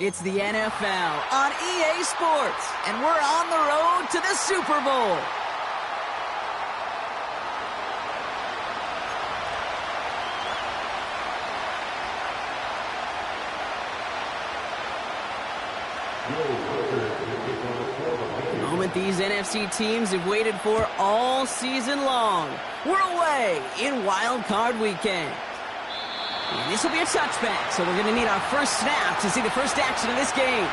It's the NFL on EA Sports, and we're on the road to the Super Bowl. The moment these NFC teams have waited for all season long. We're away in Wild Card Weekend. And this will be a touchback, so we're going to need our first snap to see the first action of this game.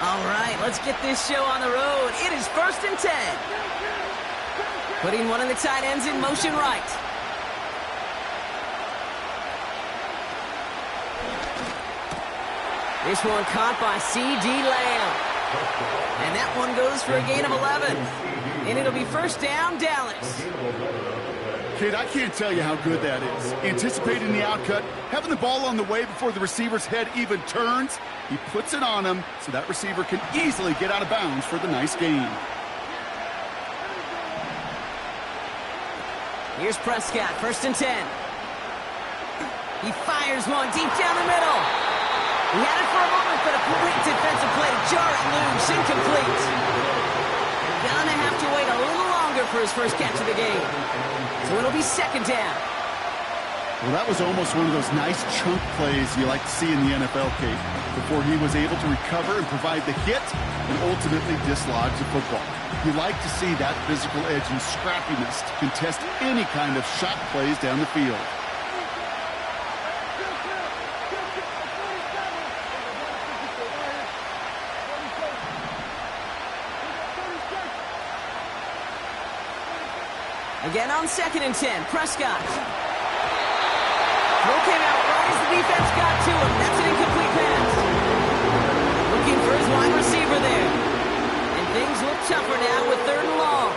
All right, let's get this show on the road. It is 1st and 10. Putting one of the tight ends in motion right. This one caught by C.D. Lamb. And that one goes for a gain of 11. And it'll be first down, Dallas. Kid, I can't tell you how good that is. Anticipating the outcut, having the ball on the way before the receiver's head even turns. He puts it on him so that receiver can easily get out of bounds for the nice gain. Here's Prescott, 1st and 10. He fires one deep down the middle. He had it for a moment, but a great defensive play to jar it loose, incomplete. Gonna have to wait a little longer for his first catch of the game. So it'll be 2nd down. Well, that was almost one of those nice chunk plays you like to see in the NFL, Kate, before he was able to recover and provide the hit and ultimately dislodge the football. You like to see that physical edge and scrappiness to contest any kind of shot plays down the field. Again on 2nd and 10, Prescott. Throw came out right as the defense got to him. That's an incomplete pass. Looking for his wide receiver there. And things look tougher now with 3rd and long.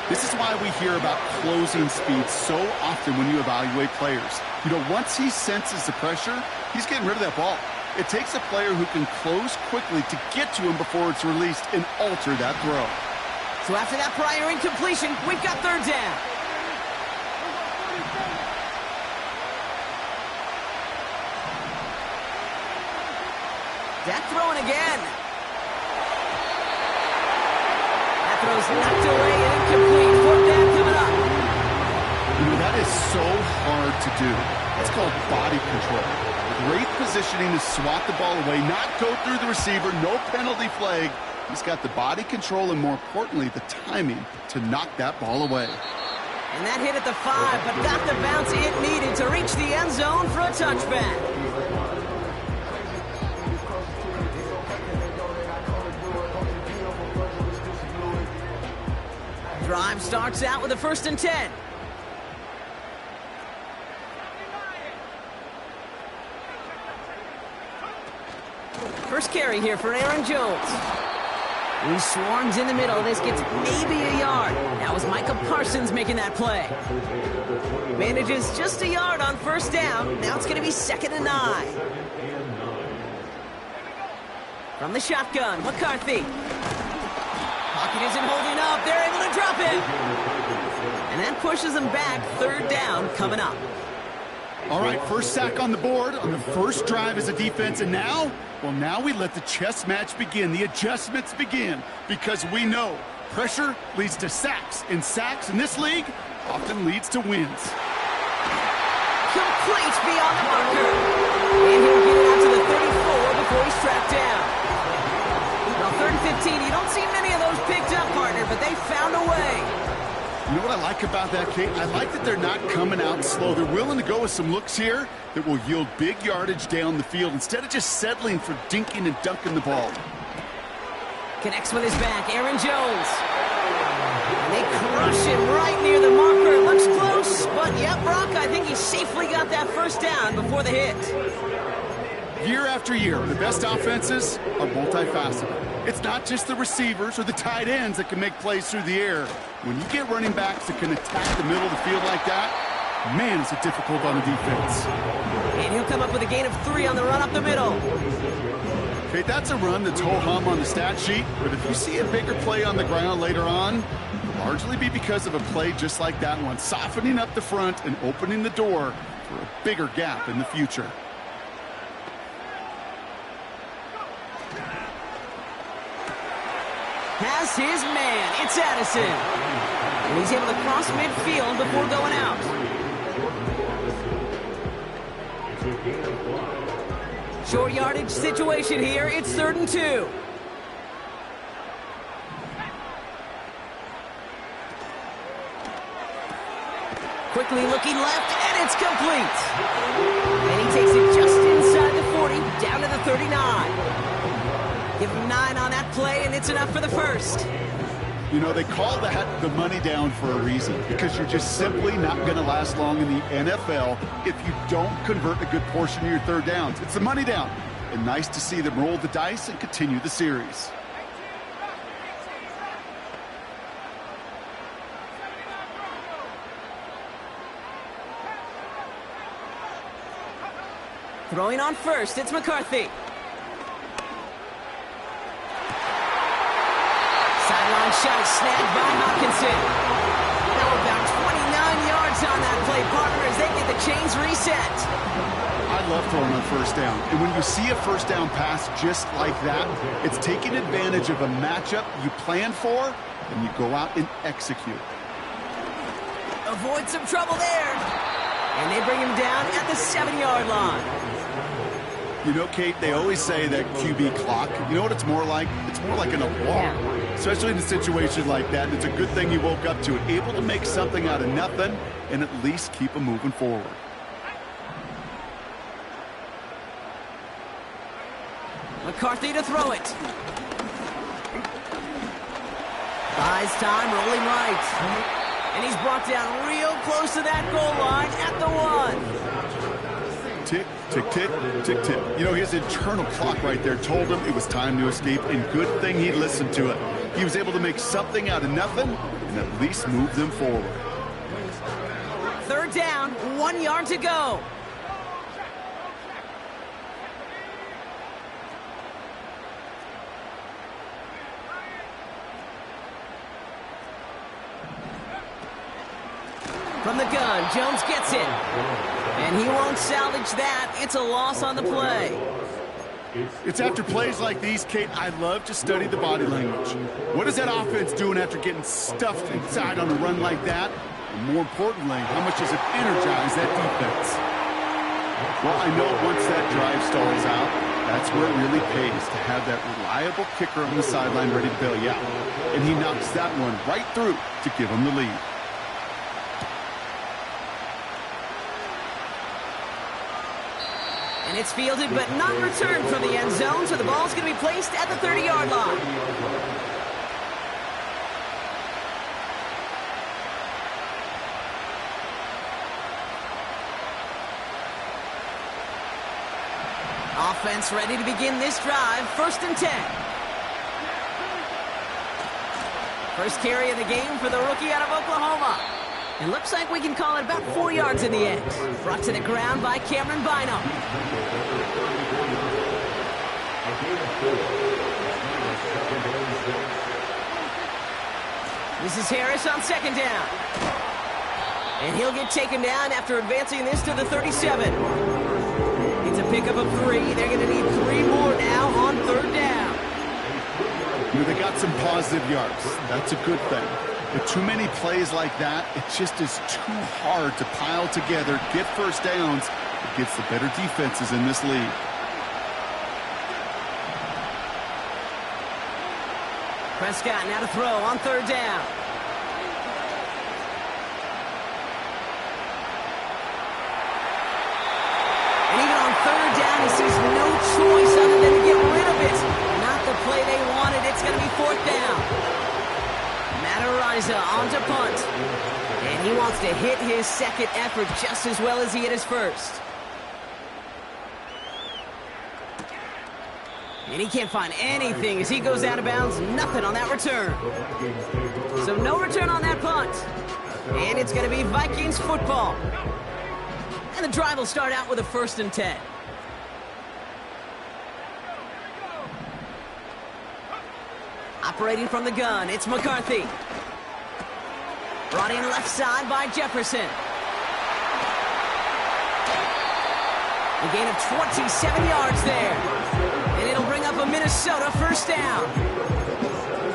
This is why we hear about closing speed so often when you evaluate players. You know, once he senses the pressure, he's getting rid of that ball. It takes a player who can close quickly to get to him before it's released and alter that throw. So after that prior incompletion, we've got 3rd down. Dak throwing again. That throw's knocked away and incomplete. 4th down coming up. You know, that is so hard to do. It's called body control. Great positioning to swat the ball away, not go through the receiver, no penalty flag. He's got the body control and, more importantly, the timing to knock that ball away. And that hit at the 5, but got the bounce it needed to reach the end zone for a touchback. Drive starts out with a 1st and 10. First carry here for Aaron Jones. He swarms in the middle. This gets maybe a yard. That was Micah Parsons making that play. Manages just a yard on 1st down. Now it's going to be 2nd and 9. From the shotgun, McCarthy. Pocket isn't holding up. They're able to drop it. And that pushes them back. 3rd down coming up. All right, first sack on the board on the first drive as a defense, and now, well, now we let the chess match begin, the adjustments begin, because we know pressure leads to sacks, and sacks in this league often leads to wins. Complete beyond the marker. And he'll get it out to the 34 before he's tracked down. Well, 3rd and 15, you don't see many of those picked up, partner, but they found a way. You know what I like about that, Kate? I like that they're not coming out slow. They're willing to go with some looks here that will yield big yardage down the field instead of just settling for dinking and dunking the ball. Connects with his back, Aaron Jones. And they crush him right near the marker. It looks close, but yeah, Brock, I think he safely got that 1st down before the hit. Year after year, the best offenses are multifaceted. It's not just the receivers or the tight ends that can make plays through the air. When you get running backs that can attack the middle of the field like that, Man, is it difficult on the defense. And he'll come up with a gain of 3 on the run up the middle. Okay, that's a run that's ho-hum on the stat sheet, but if you see a bigger play on the ground later on, it'll largely be because of a play just like that one, softening up the front and opening the door for a bigger gap in the future. Has his man. It's Addison. And he's able to cross midfield before going out. Short yardage situation here. It's 3rd and 2. Quickly looking left, and it's complete. And he takes it just inside the 40, down to the 39. Give him 9 on that play, and it's enough for the first. You know, they call that the money down for a reason, because you're just simply not going to last long in the NFL if you don't convert a good portion of your third downs. It's the money down. And nice to see them roll the dice and continue the series. Throwing on first, it's McCarthy. Sideline shot snagged by Hopkinson. Now about 29 yards on that play, partner, as they get the chains reset. I love throwing on first down. And when you see a first down pass just like that, it's taking advantage of a matchup you plan for, and you go out and execute. Avoid some trouble there. And they bring him down at the 7-yard line. You know, Kate, they always say that QB clock, you know what it's more like? It's more like an alarm, especially in a situation like that. And it's a good thing you woke up to it, able to make something out of nothing and at least keep them moving forward. McCarthy to throw it. Buys time, rolling right. And he's brought down real close to that goal line at the 1. Tick, tick, tick, tick, tick. You know, his internal clock right there told him it was time to escape, and good thing he listened to it. He was able to make something out of nothing and at least move them forward. 3rd down, 1 yard to go. From the gun, Jones gets it. And he won't salvage that. It's a loss on the play. It's after plays like these, Kate, I love to study the body language. What is that offense doing after getting stuffed inside on a run like that? And more importantly, how much does it energize that defense? Well, I know once that drive stalls out, that's where it really pays to have that reliable kicker on the sideline ready to bail you out. And he knocks that one right through to give him the lead. And it's fielded but not returned from the end zone, so the ball's going to be placed at the 30-yard line. Offense ready to begin this drive. 1st and 10. First carry of the game for the rookie out of Oklahoma. It looks like we can call it about 4 yards in the end. Brought to the ground by Cameron Bynum. This is Harris on 2nd down. And he'll get taken down after advancing this to the 37. It's a pickup of 3. They're going to need 3 more now on 3rd down. You know, they got some positive yards. That's a good thing. But too many plays like that, it just is too hard to pile together, get first downs against the better defenses in this league. Prescott now to throw on 3rd down. And even on 3rd down, he sees no choice other than to get rid of it. Not the play they wanted. It's going to be 4th down. Ariza on to punt. And he wants to hit his second effort just as well as he hit his first. And he can't find anything as he goes out of bounds. Nothing on that return. So no return on that punt. And it's going to be Vikings football. And the drive will start out with a 1st and 10. Operating from the gun, it's McCarthy. Brought in left side by Jefferson. A gain of 27 yards there. And it'll bring up a Minnesota 1st down.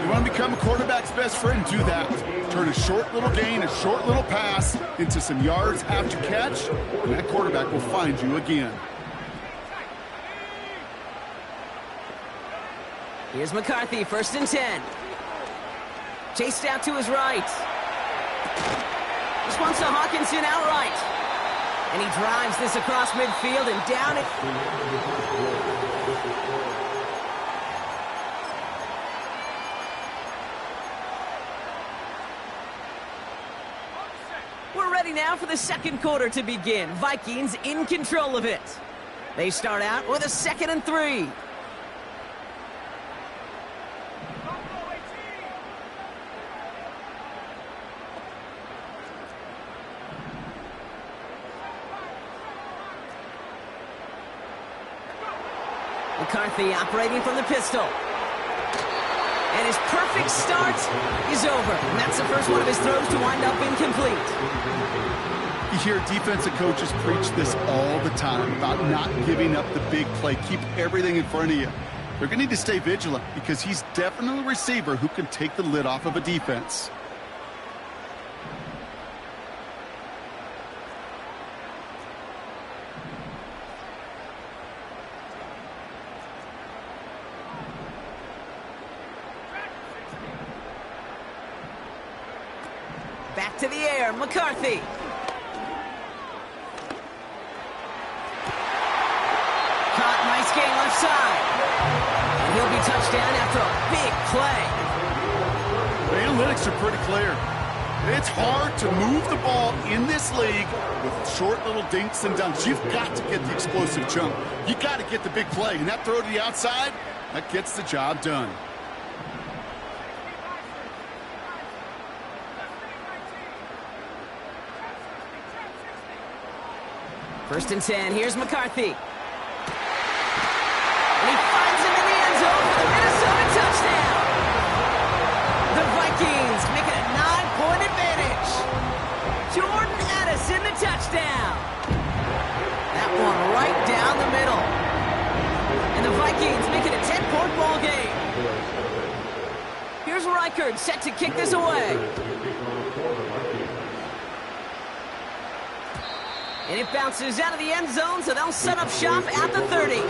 You want to become a quarterback's best friend, do that. Turn a short little gain, a short little pass into some yards after catch, and that quarterback will find you again. Here's McCarthy, 1st and 10. Chased out to his right. This one's to Hawkinson outright. And he drives this across midfield and down it. We're ready now for the 2nd quarter to begin. Vikings in control of it. They start out with a 2nd and 3. McCarthy operating from the pistol. And his perfect start is over. And that's the first one of his throws to wind up incomplete. You hear defensive coaches preach this all the time about not giving up the big play. Keep everything in front of you. They're going to need to stay vigilant because he's definitely a receiver who can take the lid off of a defense. Back to the air, McCarthy. Caught, nice gain left side. And he'll be touchdown after a big play. The analytics are pretty clear. It's hard to move the ball in this league with short little dinks and dunks. You've got to get the explosive jump. You got to get the big play. And that throw to the outside, that gets the job done. 1st and 10, here's McCarthy. And he finds him in the end zone for the Minnesota touchdown. The Vikings make it a 9-point advantage. Jordan Addison, the touchdown. That one right down the middle. And the Vikings make it a 10-point ball game. Here's Reichard set to kick this away. And it bounces out of the end zone, so they'll set up shop at the 30.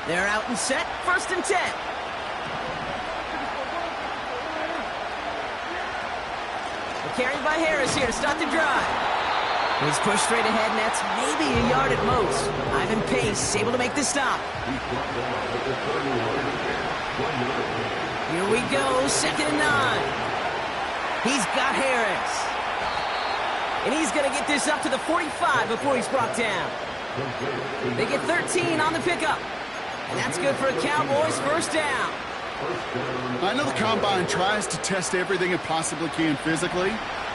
They're out and set, 1st and 10. Carried by Harris here to start the drive. He's pushed straight ahead, and that's maybe a yard at most. Ivan Pace able to make the stop. Here we go, 2nd and 9. He's got Harris. And he's going to get this up to the 45 before he's brought down. They get 13 on the pickup. And that's good for a Cowboys 1st down. I know the Combine tries to test everything it possibly can physically,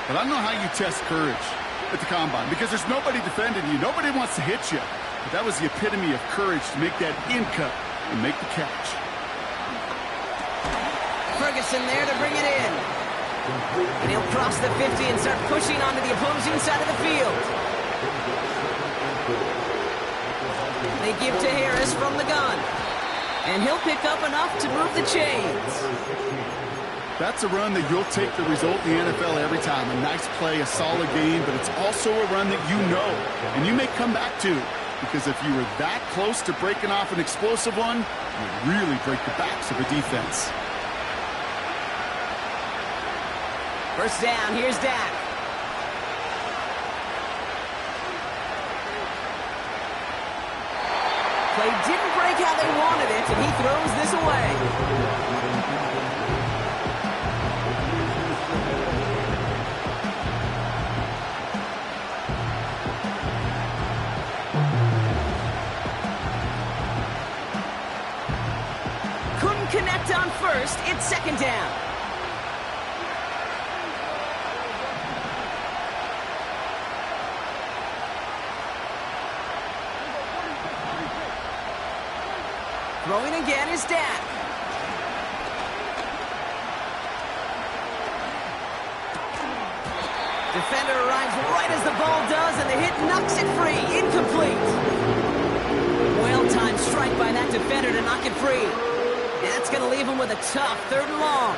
but I don't know how you test courage at the Combine because there's nobody defending you. Nobody wants to hit you. But that was the epitome of courage to make that in cut and make the catch. Ferguson there to bring it in. And he'll cross the 50 and start pushing onto the opposing side of the field. They give to Harris from the gun. And he'll pick up enough to move the chains. That's a run that you'll take the result in the NFL every time. A nice play, a solid game, but it's also a run that you know and you may come back to. Because if you were that close to breaking off an explosive one, you really break the backs of a defense. 1st down, here's Dak. Play didn't break how they wanted it, and he throws this away. It's second down. Throwing again is Dak. Defender arrives right as the ball does, and the hit knocks it free. Incomplete. Well-timed strike by that defender to knock it free. And that's going to leave him with a tough 3rd and long.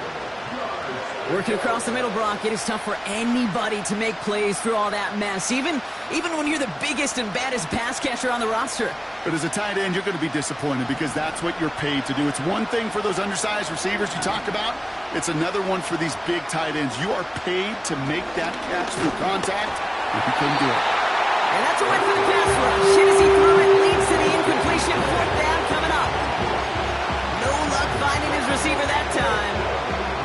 Working across the middle, Brock, it is tough for anybody to make plays through all that mess, even when you're the biggest and baddest pass catcher on the roster. But as a tight end, you're going to be disappointed because that's what you're paid to do. It's one thing for those undersized receivers you talk about. It's another one for these big tight ends. You are paid to make that catch through contact, if you couldn't do it. And that's a win for the pass rush. Hit as he threw it, leads to the incompletion. 4th down coming up. No luck finding his receiver that time.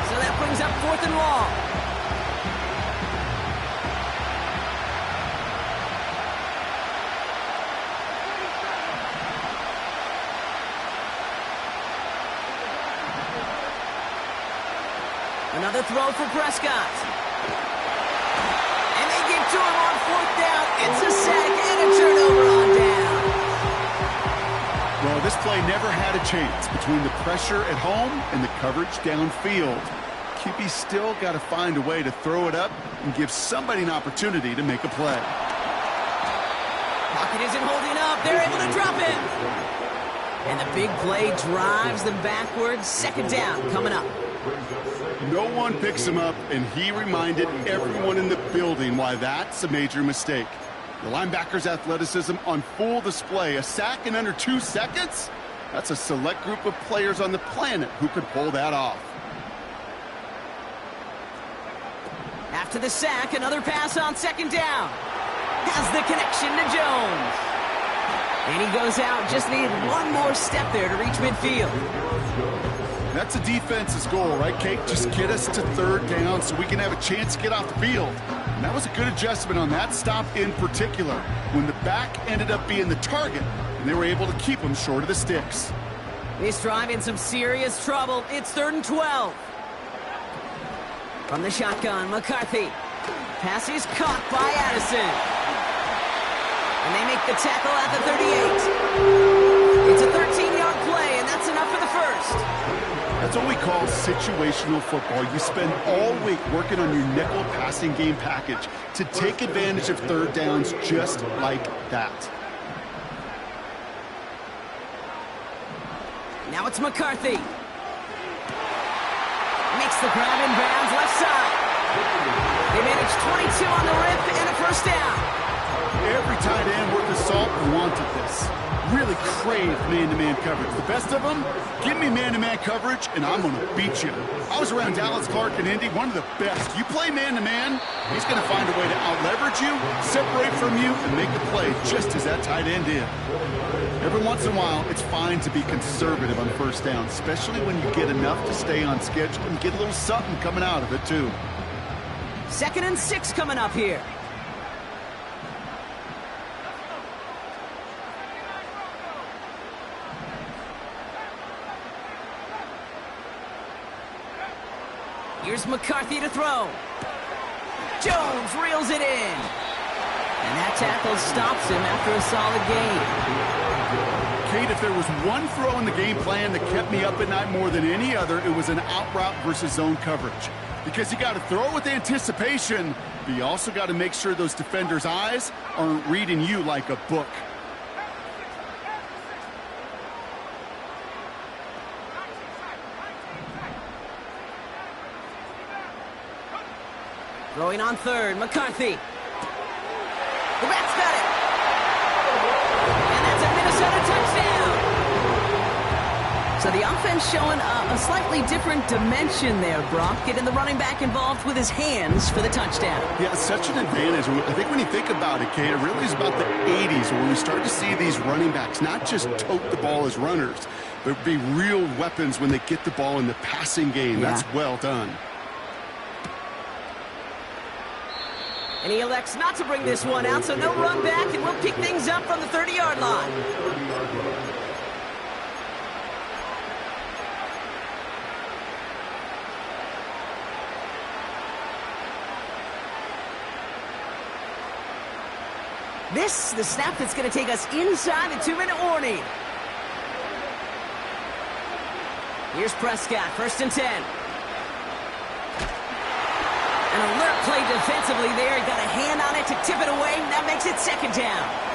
So that brings up 4th and long. Another throw for Prescott. And they get to him on 4th down. It's a sack and a turnover on down. Well, this play never had a chance between the pressure at home and the coverage downfield. QB still got to find a way to throw it up and give somebody an opportunity to make a play. Pocket isn't holding up. They're able to drop it. And the big play drives them backwards. 2nd down coming up. No one picks him up, and he reminded everyone in the building why that's a major mistake. The linebacker's athleticism on full display. A sack in under 2 seconds? That's a select group of players on the planet who could pull that off. After the sack, another pass on 2nd down. Has the connection to Jones. And he goes out. Just needed one more step there to reach midfield. That's a defense's goal, right, Kate? Just get us to 3rd down so we can have a chance to get off the field. And that was a good adjustment on that stop in particular, when the back ended up being the target, and they were able to keep him short of the sticks. This drive in some serious trouble. It's 3rd and 12. From the shotgun, McCarthy. Pass is caught by Addison. And they make the tackle at the 38. It's a 13-yard play, and that's enough for the 1st. That's what we call situational football. You spend all week working on your nickel passing game package to take advantage of 3rd downs just like that. Now it's McCarthy. Makes the grab in bounds left side. They manage 22 on the rip and a 1st down. Every tight end worth his salt wanted this. Really craved man-to-man coverage. The best of them, give me man-to-man coverage, and I'm going to beat you. I was around Dallas Clark and Indy, one of the best. You play man-to-man, he's going to find a way to out-leverage you, separate from you, and make the play just as that tight end did. Every once in a while, it's fine to be conservative on 1st down, especially when you get enough to stay on schedule and get a little something coming out of it, too. 2nd and 6 coming up here. Here's McCarthy to throw. Jones reels it in. And that tackle stops him after a solid gain. Kate, if there was one throw in the game plan that kept me up at night more than any other, it was an out route versus zone coverage. Because you got to throw with anticipation, but you also got to make sure those defenders' eyes aren't reading you like a book. Throwing on 3rd, McCarthy. The Rats got it. And that's a Minnesota touchdown. So the offense showing a slightly different dimension there, Brock, getting the running back involved with his hands for the touchdown. Yeah, it's such an advantage. I think when you think about it, Kate, it really is about the 80s when we start to see these running backs not just tote the ball as runners, but be real weapons when they get the ball in the passing game. Yeah. That's well done. And he elects not to bring this one out, so no run back, and we'll pick things up from the 30-yard line. This, the snap that's going to take us inside the 2-minute warning. Here's Prescott, 1st and 10. An alert play defensively there. He got a hand on it to tip it away. That makes it 2nd down.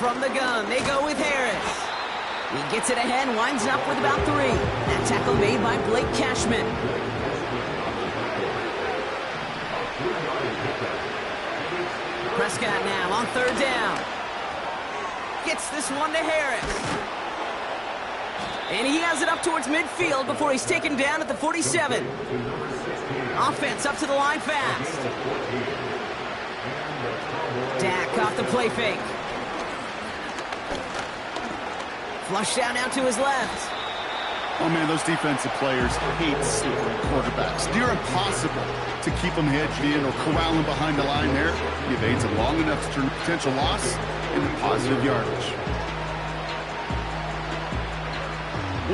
From the gun, they go with Harris. He gets it ahead, winds up with about 3. That tackle made by Blake Cashman. Prescott now on 3rd down. Gets this one to Harris. And he has it up towards midfield before he's taken down at the 47. Offense up to the line fast. Dak off the play fake. Flushed out now to his left. Oh, man, those defensive players hate slippery quarterbacks. Near impossible to keep them hedged in or corral them behind the line there. He evades it long enough to turn a potential loss into positive yardage.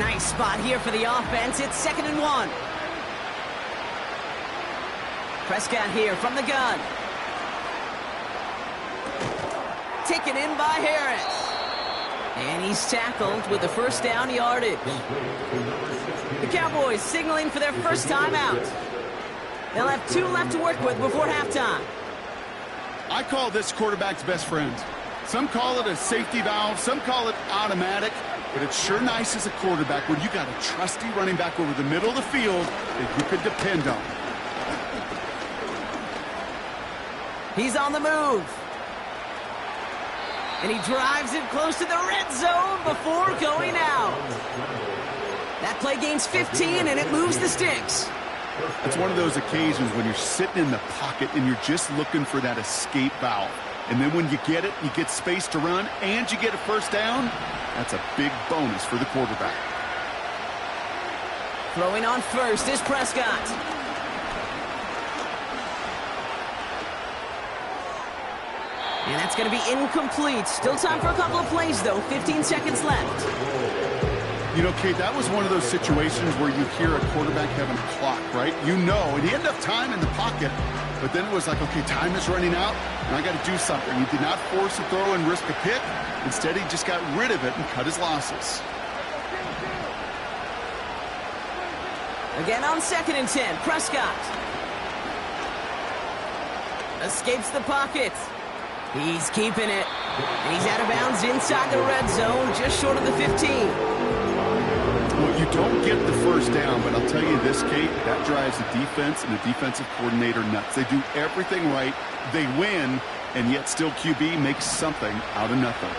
Nice spot here for the offense. It's 2nd and 1. Prescott here from the gun. Taken in by Harris. And he's tackled with the 1st down yardage. The Cowboys signaling for their first time out. They'll have 2 left to work with before halftime. I call this quarterback's best friend. Some call it a safety valve, some call it automatic, but it's sure nice as a quarterback when you got a trusty running back over the middle of the field that you could depend on. He's on the move. And he drives it close to the red zone before going out. That play gains 15, and it moves the sticks. It's one of those occasions when you're sitting in the pocket and you're just looking for that escape valve. And then when you get it, you get space to run, and you get a 1st down. That's a big bonus for the quarterback. Throwing on 1st is Prescott. And that's going to be incomplete. Still time for a couple of plays, though. 15 seconds left. You know, Kate, that was one of those situations where you hear a quarterback having a clock, right? You know, and he had enough time in the pocket, but then it was like, okay, time is running out, and I got to do something. He did not force a throw and risk a pick. Instead, he just got rid of it and cut his losses. Again on 2nd and 10, Prescott. Escapes the pocket. He's keeping it. And he's out of bounds inside the red zone, just short of the 15. Well, you don't get the 1st down, but I'll tell you this, Kate, that drives the defense and the defensive coordinator nuts. They do everything right, they win, and yet still QB makes something out of nothing.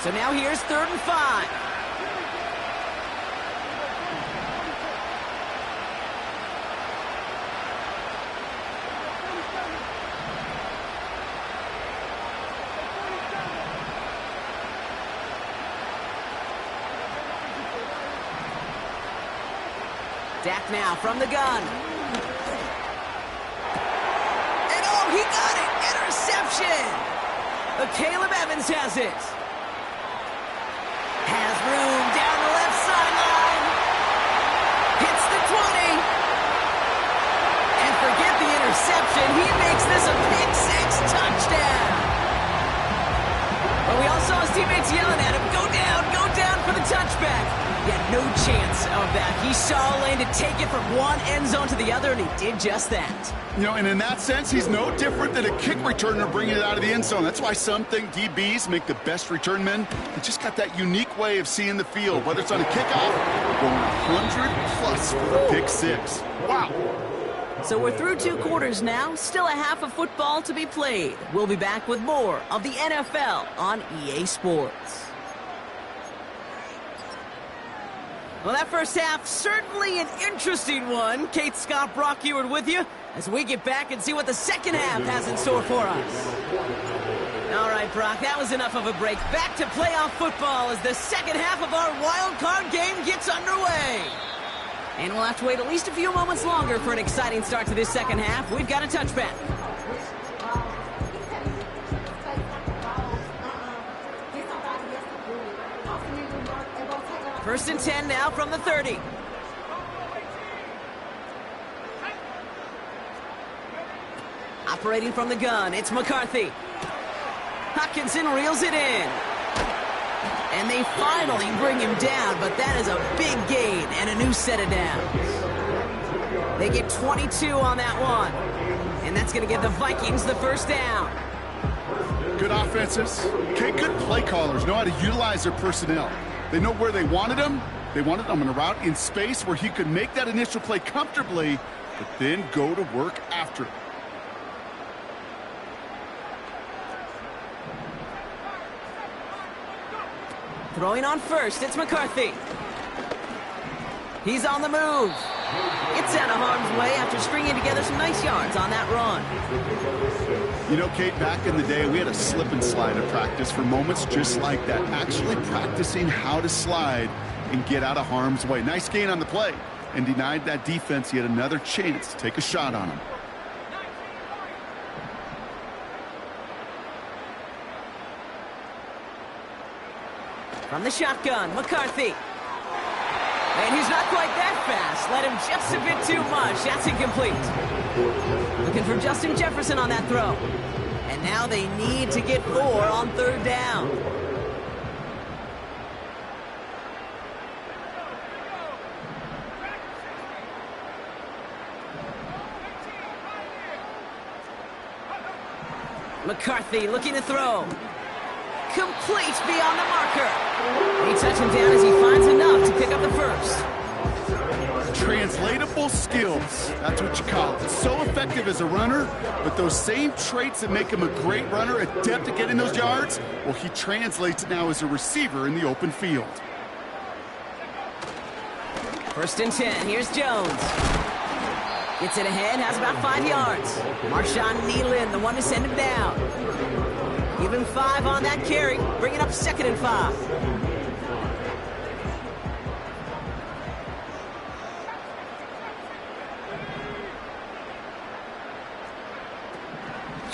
So now here's 3rd and 5. Dak now from the gun. And oh, he got it! Interception! But Caleb Evans has it. Has room down the left sideline. Hits the 20. And forget the interception. He makes this a pick 6 touchdown. But we all saw his teammates yelling at him, go down for the touchback. He had no chance of that. He saw a lane to take it from one end zone to the other, and he did just that. You know, and in that sense, he's no different than a kick returner bringing it out of the end zone. That's why some think DBs make the best return men. They just got that unique way of seeing the field, whether it's on a kickoff or going 100+ for the pick 6. Wow. So we're through 2 quarters now. Still a half of football to be played. We'll be back with more of the NFL on EA Sports. Well, that first half, certainly an interesting one. Kate, Scott, Brock Ewart with you as we get back and see what the second half has in store for us. All right, Brock, that was enough of a break. Back to playoff football as the second half of our wild card game gets underway. And we'll have to wait at least a few moments longer for an exciting start to this second half. We've got a touchback. First and 10 now from the 30. Operating from the gun, it's McCarthy. Hutchinson reels it in. And they finally bring him down, but that is a big gain and a new set of downs. They get 22 on that one. And that's going to give the Vikings the first down. Good offenses. Okay, good play callers know how to utilize their personnel. They know where they wanted him. They wanted him on a route in space where he could make that initial play comfortably, but then go to work after it. Throwing on first, it's McCarthy. He's on the move. It's out of harm's way after stringing together some nice yards on that run. You know, Kate, back in the day, we had a slip and slide at practice for moments just like that. Actually practicing how to slide and get out of harm's way. Nice gain on the play and denied that defense yet another chance to take a shot on him. From the shotgun, McCarthy. And he's not quite that fast. Let him just a bit too much. That's incomplete. Looking for Justin Jefferson on that throw. And now they need to get 4 on third down. McCarthy looking to throw. Complete beyond the marker. They touch him down as he finds enough to pick up the first. Translatable skills. That's what you call it. So effective as a runner, but those same traits that make him a great runner, adept at getting those yards, well, he translates it now as a receiver in the open field. First and 10. Here's Jones. Gets it ahead, has about 5 yards. Marshawn Nealon, the one to send him down. Give him 5 on that carry, bringing up second and 5.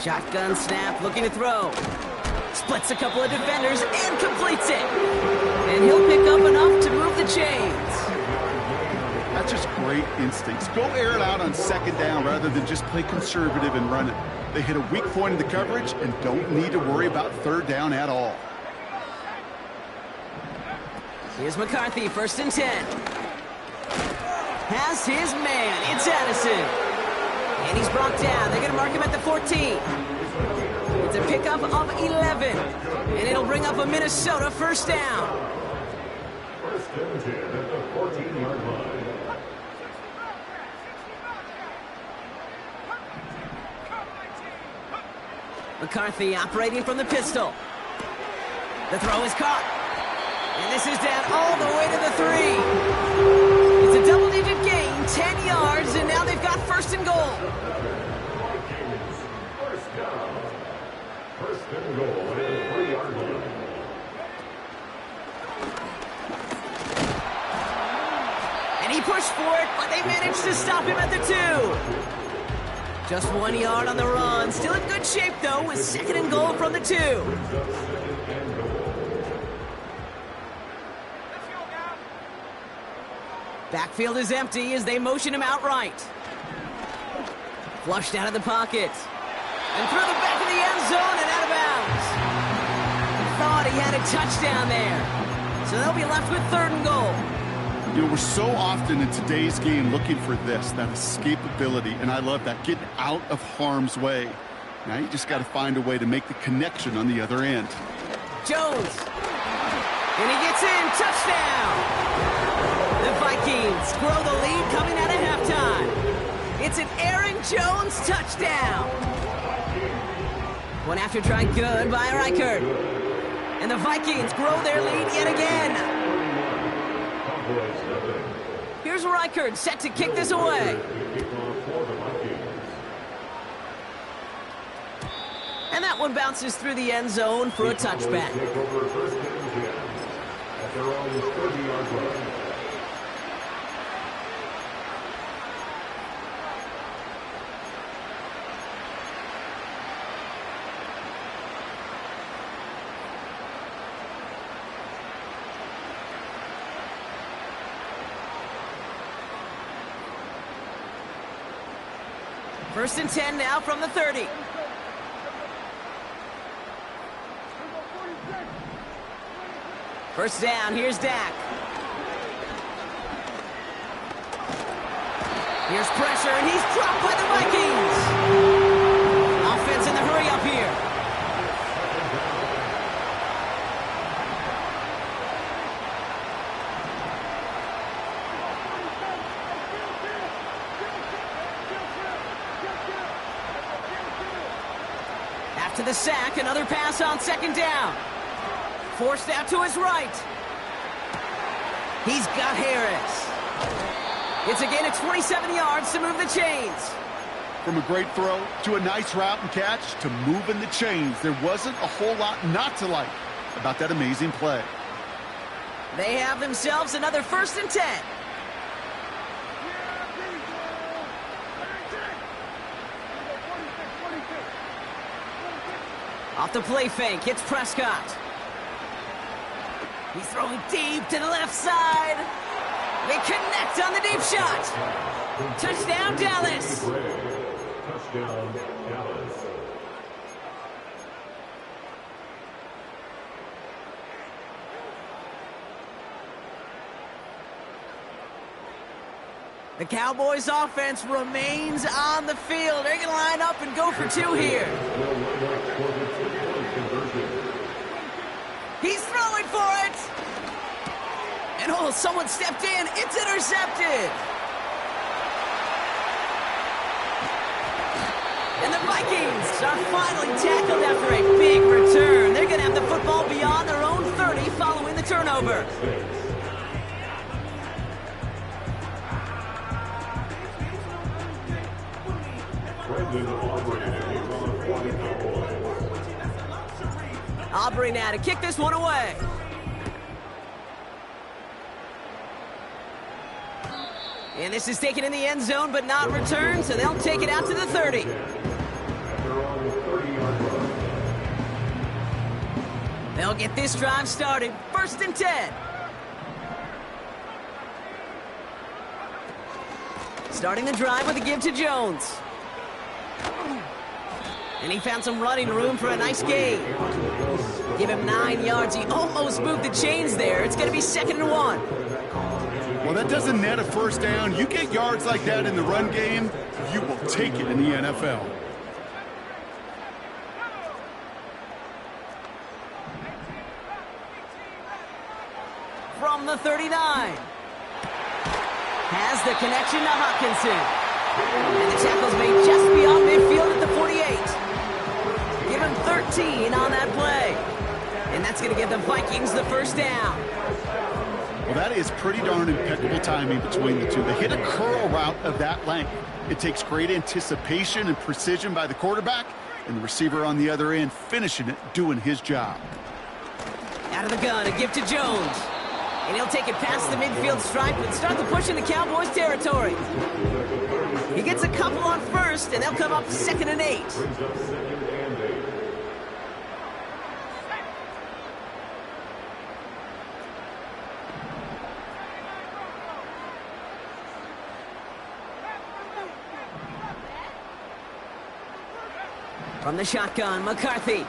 Shotgun snap, looking to throw. Splits a couple of defenders and completes it. And he'll pick up enough to move the chains. That's just great instincts. Go air it out on second down rather than just play conservative and run it. They hit a weak point in the coverage and don't need to worry about third down at all. Here's McCarthy, first and 10. Has his man. It's Addison. And he's brought down. They're going to mark him at the 14. It's a pickup of 11. And it'll bring up a Minnesota first down. First and 10 at the 14-yard line. McCarthy operating from the pistol. The throw is caught. And this is down all the way to the 3. It's a double-digit gain, 10 yards, and now they've got first and goal. First down. First and goal at the 3-yard line. And he pushed for it, but they managed to stop him at the 2. Just 1 yard on the run. Still in good shape, though, with second and goal from the 2. Backfield is empty as they motion him out right. Flushed out of the pocket. And through the back of the end zone and out of bounds. Thought he had a touchdown there. So they'll be left with third and goal. You know, we're so often in today's game looking for this, that escapability, and I love that, getting out of harm's way. Now you just got to find a way to make the connection on the other end. Jones. And he gets in. Touchdown. The Vikings grow the lead coming out of halftime. It's an Aaron Jones touchdown. One after try good by Reichert. And the Vikings grow their lead yet again. Here's Reichert set to kick this away. And that one bounces through the end zone for a touchback. Take over first and 10 at their own 30-yard line. First and 10 now from the 30. First down, here's Dak. Here's pressure, and he's dropped by the Vikings. Offense in the hurry up here. After the sack, another pass on second down. Forced out to his right. He's got Harris. It's a gain of 27 yards to move the chains. From a great throw to a nice route and catch to moving the chains, there wasn't a whole lot not to like about that amazing play. They have themselves another first and 10. Off the play fake, it's Prescott. He's throwing deep to the left side. They connect on the deep shot. Touchdown, Dallas. Touchdown, Dallas. The Cowboys offense remains on the field. They're going to line up and go for two here. He's throwing for it. And oh, someone stepped in. It's intercepted. And the Vikings are finally tackled after a big return. They're going to have the football beyond their own 30 following the turnover. Aubrey now to kick this one away. And this is taken in the end zone but not returned, so they'll take it out to the 30. They'll get this drive started. First and 10. Starting the drive with a give to Jones. And he found some running room for a nice gain. Give him 9 yards. He almost moved the chains there. It's going to be 2nd and 1. Well, that doesn't net a first down. You get yards like that in the run game, you will take it in the NFL. From the 39. Has the connection to Hockenson. And the tackle's made just beyond midfield at the 48. Give him 13 on that play. And that's going to give the Vikings the first down. Well, that is pretty darn impeccable timing between the two. They hit a curl route of that length. It takes great anticipation and precision by the quarterback, and the receiver on the other end finishing it, doing his job. Out of the gun, a give to Jones. And he'll take it past the midfield stripe and start the push into Cowboys territory. He gets a couple on first, and they'll come up 2nd and 8. From the shotgun, McCarthy.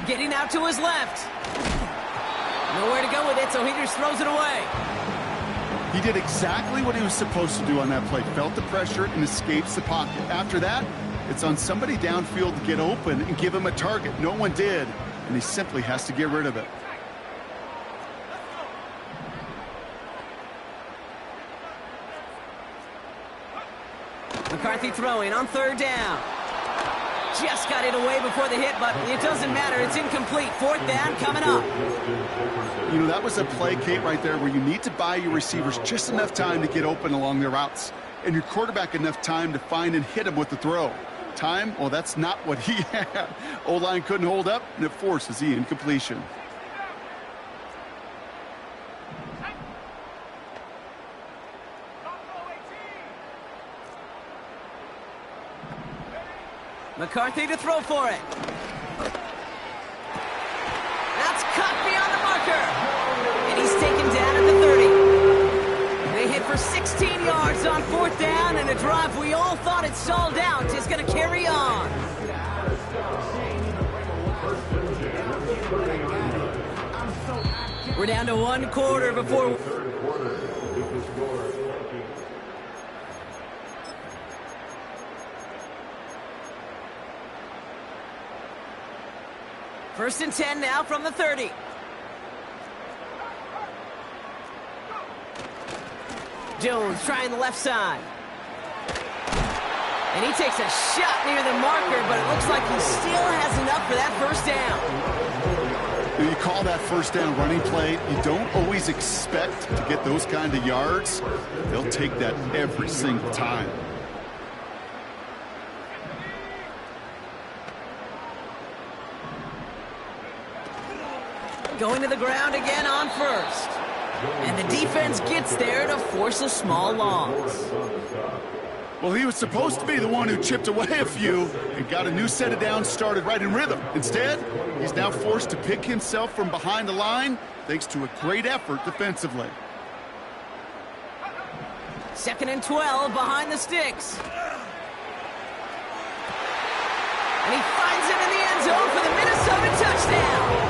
Getting out to his left. Nowhere to go with it, so he just throws it away. He did exactly what he was supposed to do on that play. Felt the pressure and escapes the pocket. After that, it's on somebody downfield to get open and give him a target. No one did, and he simply has to get rid of it. McCarthy throwing on 3rd down. Just got it away before the hit, but it doesn't matter. It's incomplete. 4th down coming up. You know, that was a play, Kate, right there where you need to buy your receivers just enough time to get open along their routes and your quarterback enough time to find and hit them with the throw. time, well, that's not what he had. O-line couldn't hold up, and it forces the incompletion. McCarthy to throw for it. That's cut beyond the marker. And he's taken down at the 30. They hit for 16 yards on 4th down, and a drive we all thought had stalled out is going to carry on. We're down to 1 quarter before... First and 10 now from the 30. Jones trying the left side. And he takes a shot near the marker, but it looks like he still has enough for that first down. You call that first down running play, you don't always expect to get those kind of yards. They'll take that every single time. Going to the ground again on first. And the defense gets there to force a small loss. Well, he was supposed to be the one who chipped away a few and got a new set of downs started right in rhythm. Instead, he's now forced to pick himself from behind the line thanks to a great effort defensively. 2nd and 12 behind the sticks. And he finds it in the end zone for the Minnesota touchdown.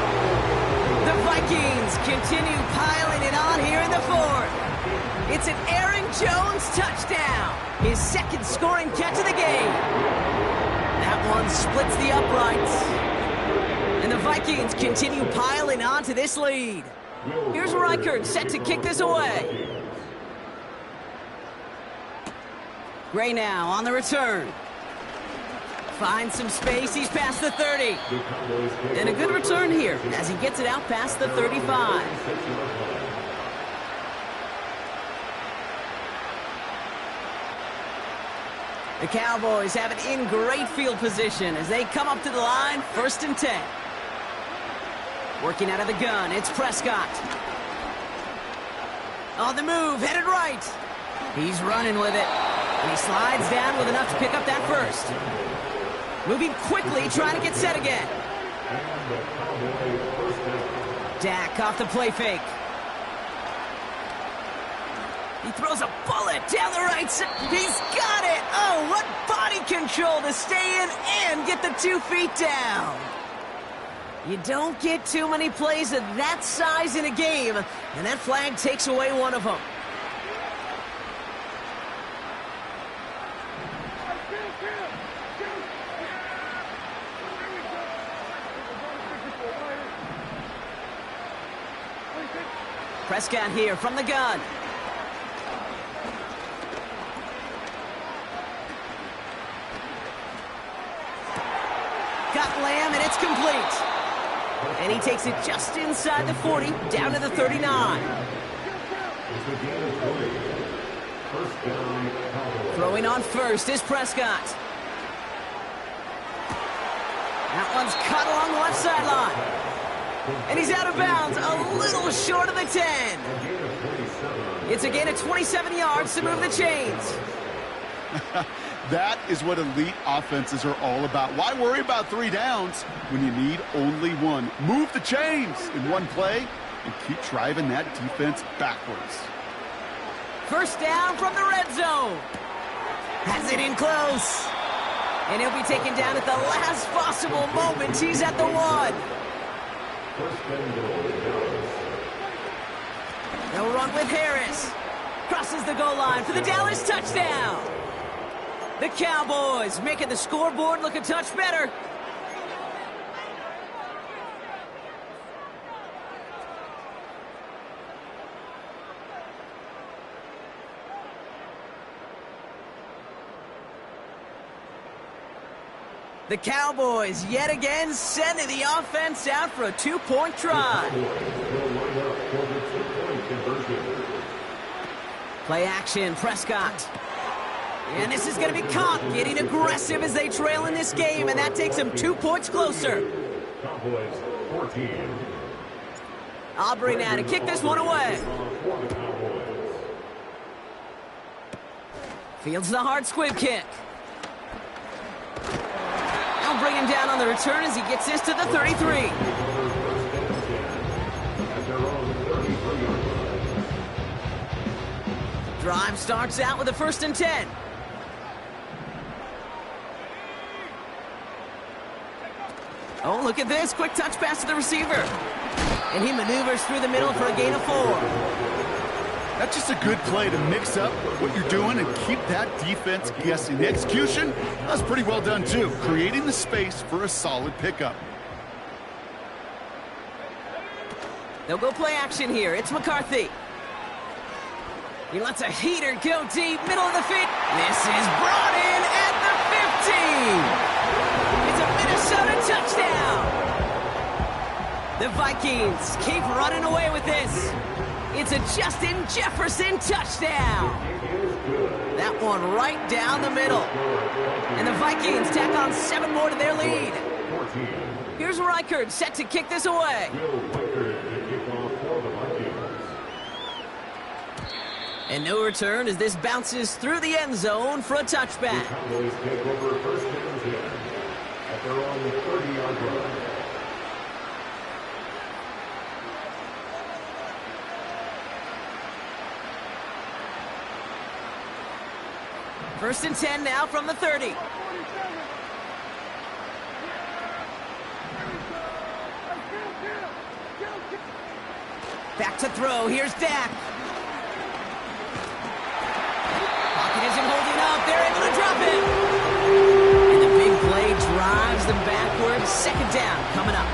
The Vikings continue piling it on here in the 4th. It's an Aaron Jones touchdown, his 2nd scoring catch of the game. That one splits the uprights. And the Vikings continue piling on to this lead. Here's Reichert set to kick this away. Gray now on the return. Finds some space, he's past the 30. And a good return here as he gets it out past the 35. The Cowboys have it in great field position as they come up to the line, 1st and 10. Working out of the gun, it's Prescott. On the move, headed right. He's running with it. And he slides down with enough to pick up that first. Moving quickly, trying to get set again. Dak off the play fake. He throws a bullet down the right side. He's got it! Oh, what body control to stay in and get the 2 feet down. You don't get too many plays of that size in a game, and that flag takes away one of them. Prescott here from the gun. Got Lamb, and it's complete. And he takes it just inside the 40, down to the 39. Throwing on first is Prescott. That one's cut along the left sideline. And he's out of bounds, a little short of the 10. It's a gain of 27 yards to move the chains. That is what elite offenses are all about. Why worry about 3 downs when you need only 1? Move the chains in 1 play and keep driving that defense backwards. First down from the red zone. Has it in close. And he'll be taken down at the last possible moment. He's at the 1. They'll run with Harris. Crosses the goal line for the Dallas touchdown. The Cowboys making the scoreboard look a touch better. The Cowboys yet again sending the offense out for a 2-point try. Play action, Prescott. And this is going to be caught, getting aggressive as they trail in this game, and that takes them 2 points closer. Cowboys 14. Aubrey now to kick this one away. Fields the hard squib kick. They'll bring him down on the return as he gets this to the 33. Drive starts out with a 1st and 10. Oh, look at this. Quick touch pass to the receiver. And he maneuvers through the middle for a gain of 4. That's just a good play to mix up what you're doing and keep that defense guessing. The execution, that's pretty well done too, creating the space for a solid pickup. They'll go play action here. It's McCarthy. He lets a heater go deep, middle of the field. This is brought in at the 50. It's a Minnesota touchdown. The Vikings keep running away with this. It's a Justin Jefferson touchdown. That one right down the middle. And the Vikings tack on 7 more to their lead. Here's Reichard set to kick this away. And no return as this bounces through the end zone for a touchback. Cowboys take over 1st and 10 at their own 30-yard line. First and 10 now from the 30. Back to throw. Here's Dak. Pocket isn't holding up. They're able to drop it. And the big play drives them backwards. 2nd down coming up.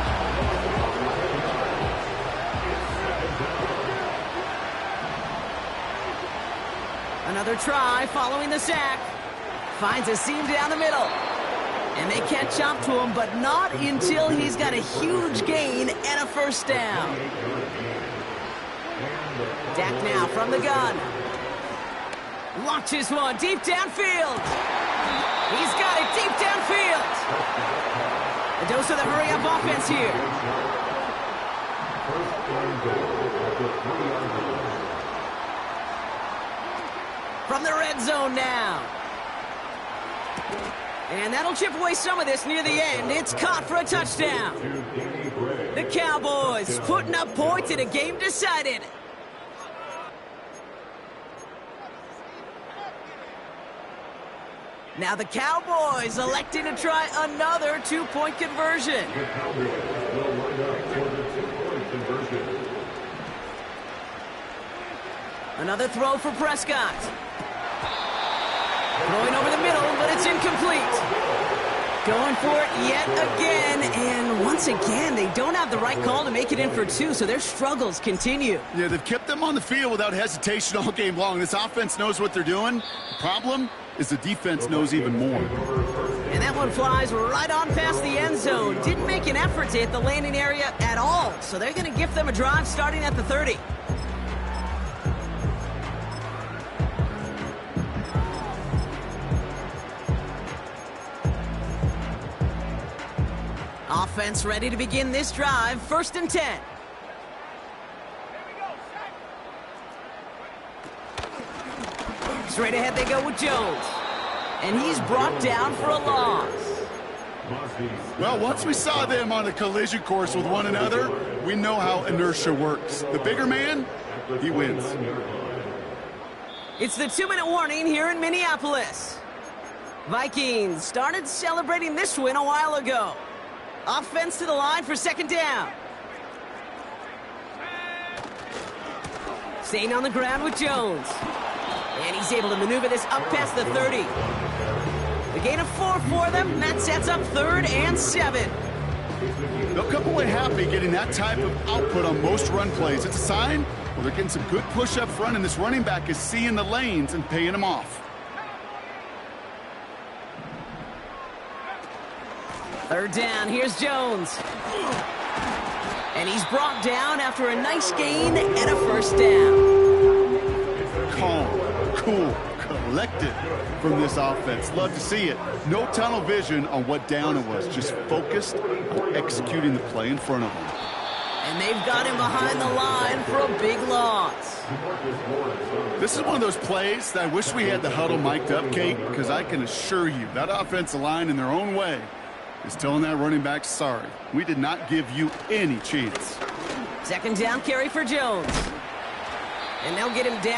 Another try following the sack. Finds a seam down the middle. And they catch up to him, but not until he's got a huge gain and a 1st down. Dak now from the gun. Launches one deep downfield. He's got it deep downfield. A dose of the hurry-up offense here. From the red zone now. And that'll chip away some of this near the end. It's caught for a touchdown. The Cowboys putting up points in a game decided. Now the Cowboys electing to try another 2-point conversion. The Cowboys will line up for the 2-point conversion. Another throw for Prescott. Throwing over the middle, but it's incomplete. Going for it yet again, and once again, they don't have the right call to make it in for 2, so their struggles continue. Yeah, they've kept them on the field without hesitation all game long. This offense knows what they're doing. The problem is the defense knows even more. And that one flies right on past the end zone. Didn't make an effort to hit the landing area at all, so they're going to gift them a drive starting at the 30. Offense ready to begin this drive. 1st and 10. Straight ahead they go with Jones. And he's brought down for a loss. Well, once we saw them on a collision course with one another, we know how inertia works. The bigger man, he wins. It's the 2-minute warning here in Minneapolis. Vikings started celebrating this win a while ago. Offense to the line for 2nd down. Staying on the ground with Jones. And he's able to maneuver this up past the 30. The gain of 4 for them. That sets up 3rd and 7. They'll come away happy getting that type of output on most run plays. It's a sign where they're getting some good push up front, and this running back is seeing the lanes and paying them off. 3rd down, here's Jones. And he's brought down after a nice gain and a 1st down. Calm, cool, collected from this offense. Love to see it. No tunnel vision on what down it was. Just focused on executing the play in front of them. And they've got him behind the line for a big loss. This is one of those plays that I wish we had the huddle mic'd up, Kate, because I can assure you that offensive line in their own way is telling that running back, sorry, we did not give you any chance. Second down carry for Jones. And they'll get him down.